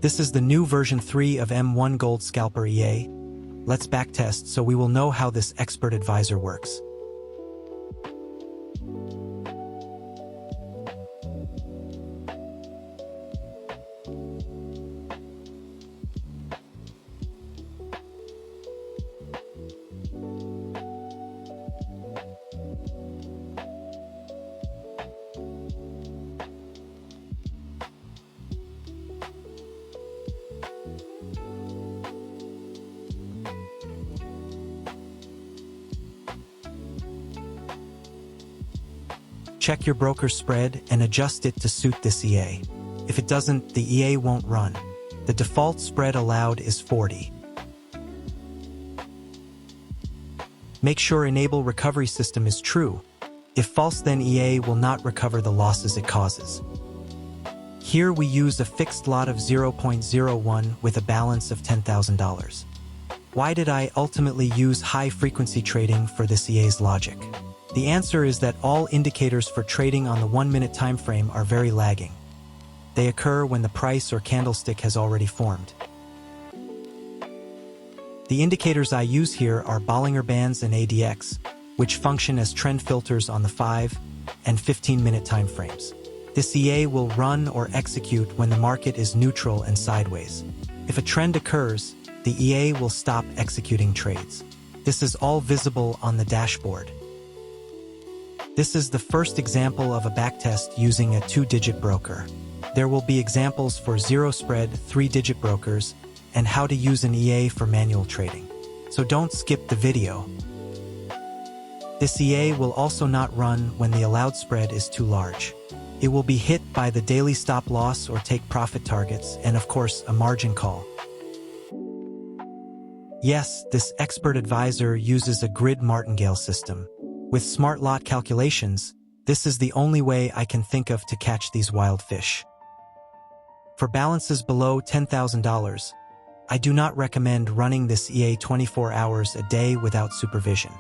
This is the new version 3 of M1 Gold Scalper EA. Let's backtest so we will know how this expert advisor works. Check your broker's spread and adjust it to suit this EA. If it doesn't, the EA won't run. The default spread allowed is 40. Make sure Enable Recovery System is true. If false, then EA will not recover the losses it causes. Here we use a fixed lot of 0.01 with a balance of $10,000. Why did I ultimately use high-frequency trading for this EA's logic? The answer is that all indicators for trading on the 1-minute time frame are very lagging. They occur when the price or candlestick has already formed. The indicators I use here are Bollinger Bands and ADX, which function as trend filters on the 5 and 15-minute time frames. This EA will run or execute when the market is neutral and sideways. If a trend occurs, the EA will stop executing trades. This is all visible on the dashboard. This is the first example of a backtest using a 2-digit broker. There will be examples for zero-spread, 3-digit brokers, and how to use an EA for manual trading. So don't skip the video. This EA will also not run when the allowed spread is too large. It will be hit by the daily stop loss or take profit targets, and of course, a margin call. Yes, this expert advisor uses a grid martingale system. With smart lot calculations, this is the only way I can think of to catch these wild fish. For balances below $10,000, I do not recommend running this EA 24 hours a day without supervision.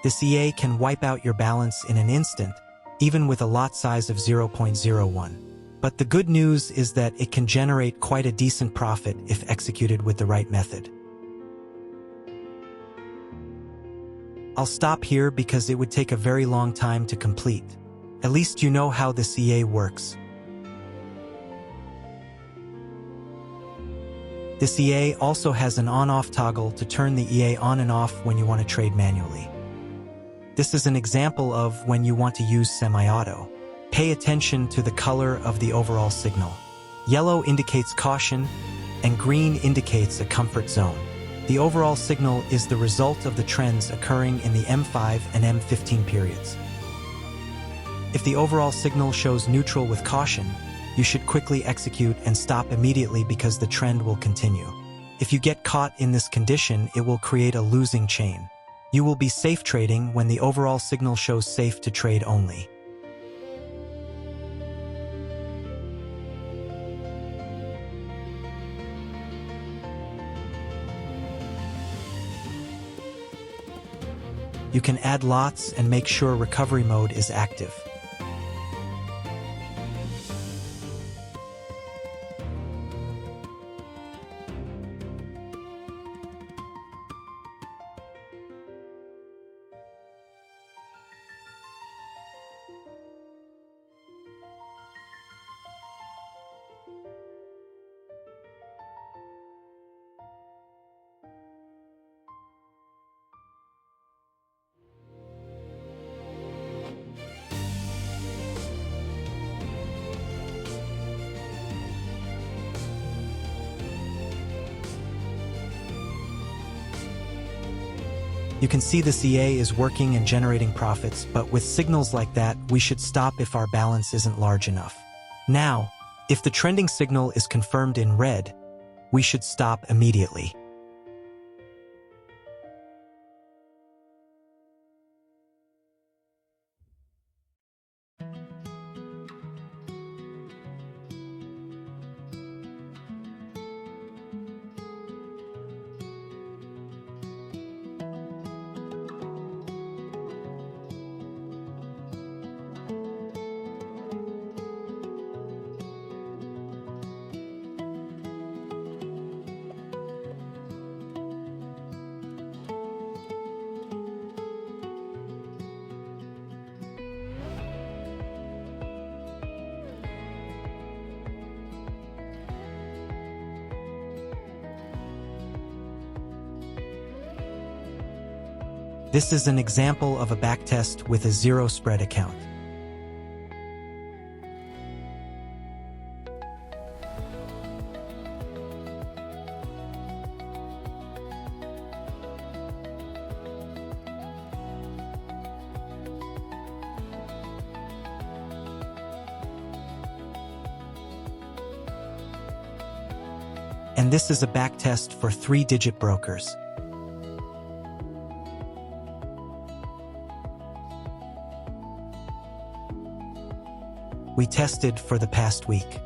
This EA can wipe out your balance in an instant, even with a lot size of 0.01. But the good news is that it can generate quite a decent profit if executed with the right method. I'll stop here because it would take a very long time to complete. At least you know how this EA works. This EA also has an on-off toggle to turn the EA on and off when you want to trade manually. This is an example of when you want to use semi-auto. Pay attention to the color of the overall signal. Yellow indicates caution, and green indicates a comfort zone. The overall signal is the result of the trends occurring in the M5 and M15 periods. If the overall signal shows neutral with caution, you should quickly execute and stop immediately because the trend will continue. If you get caught in this condition, it will create a losing chain. You will be safe trading when the overall signal shows safe to trade only. You can add lots and make sure recovery mode is active. You can see this EA is working and generating profits, but with signals like that, we should stop if our balance isn't large enough. Now, if the trending signal is confirmed in red, we should stop immediately. This is an example of a backtest with a zero spread account. And this is a backtest for 3-digit brokers. We tested for the past week.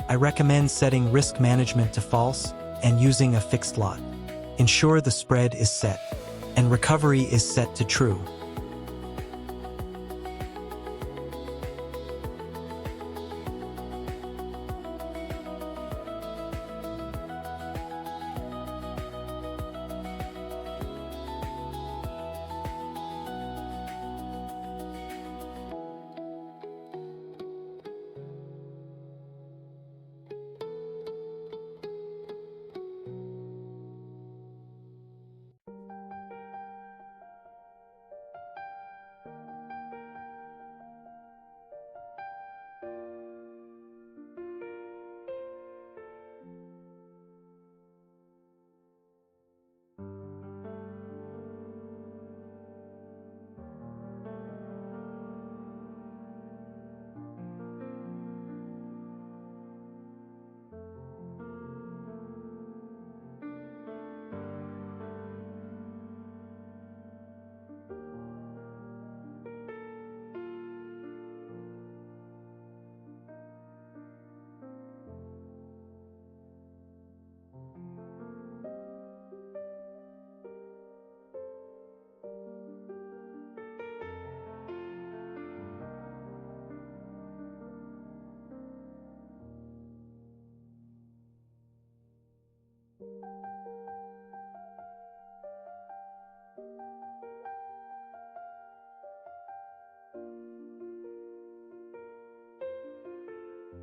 I recommend setting risk management to false and using a fixed lot. Ensure the spread is set, and recovery is set to true.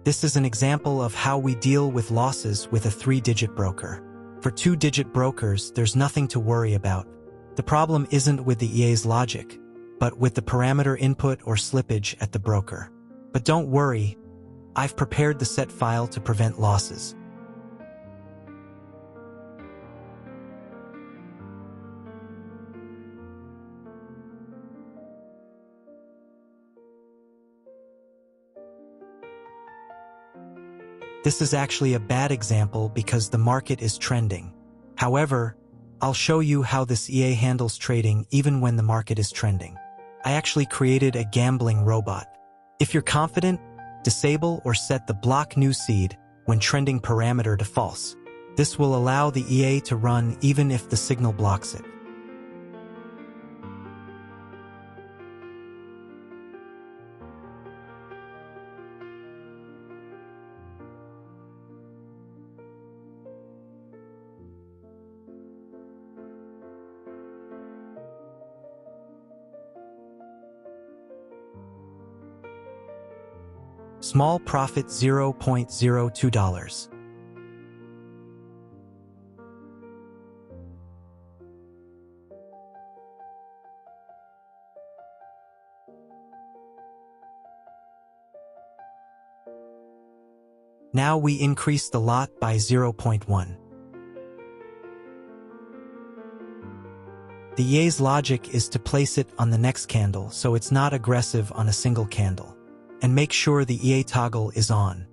This is an example of how we deal with losses with a 3-digit broker. For 2-digit brokers, there's nothing to worry about. The problem isn't with the EA's logic, but with the parameter input or slippage at the broker. But don't worry, I've prepared the set file to prevent losses. This is actually a bad example because the market is trending. However, I'll show you how this EA handles trading even when the market is trending. I actually created a gambling robot. If you're confident, disable or set the block new seed when trending parameter to false. This will allow the EA to run even if the signal blocks it. Small profit $0.02. Now we increase the lot by 0.1. The EA's logic is to place it on the next candle so it's not aggressive on a single candle. And make sure the EA toggle is on.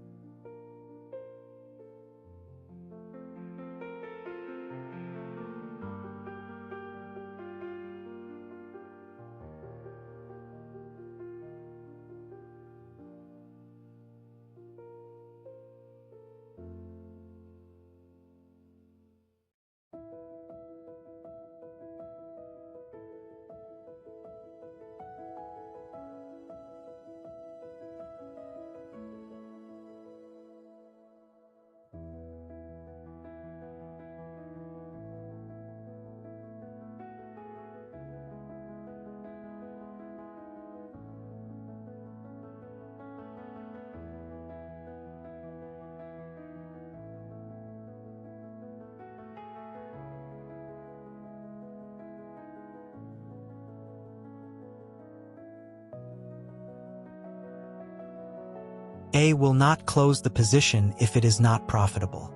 A will not close the position if it is not profitable.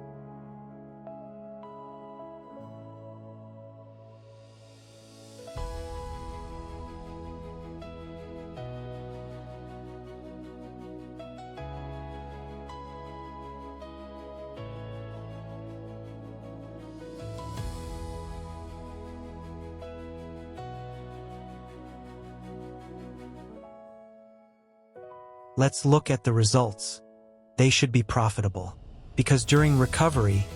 Let's look at the results. They should be profitable, because during recovery,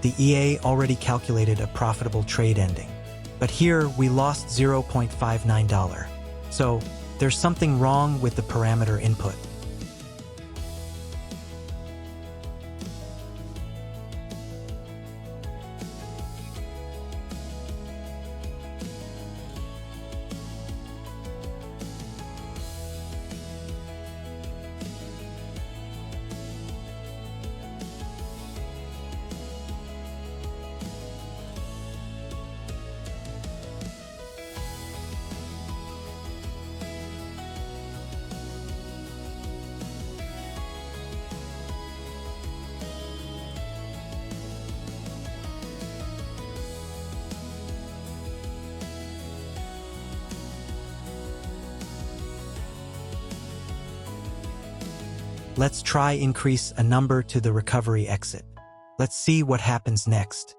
the EA already calculated a profitable trade ending. But here we lost $0.59. So there's something wrong with the parameter input. Let's try increase a number to the recovery exit. Let's see what happens next.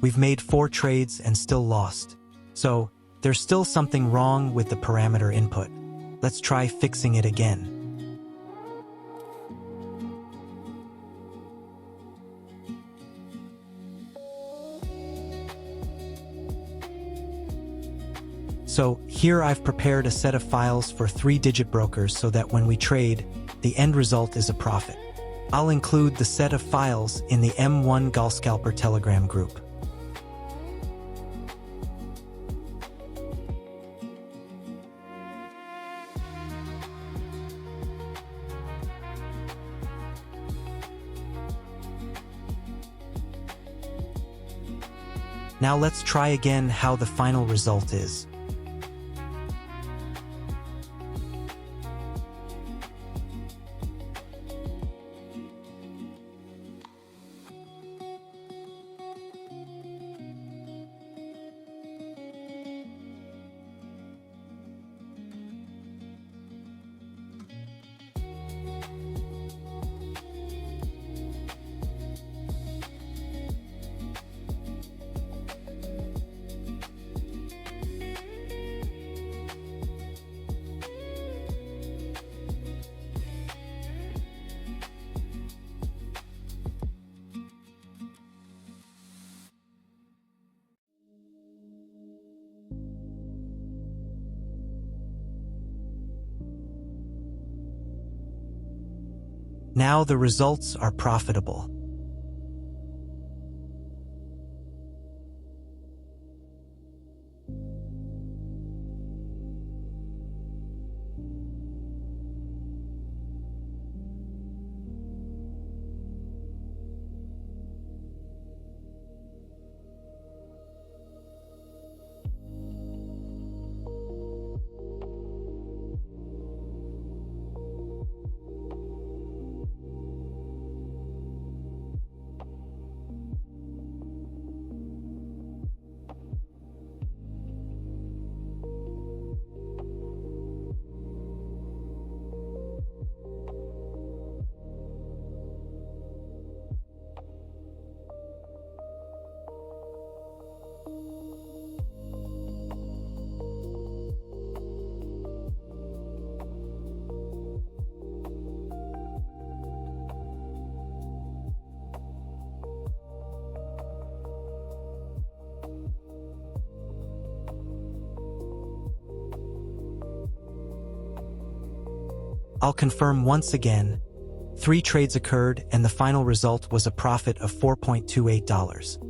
We've made 4 trades and still lost. So, there's still something wrong with the parameter input. Let's try fixing it again. So, here I've prepared a set of files for 3-digit brokers so that when we trade, the end result is a profit. I'll include the set of files in the M1 Gold Scalper Telegram group. Now let's try again how the final result is. Now the results are profitable. I'll confirm once again. 3 trades occurred and the final result was a profit of $4.28.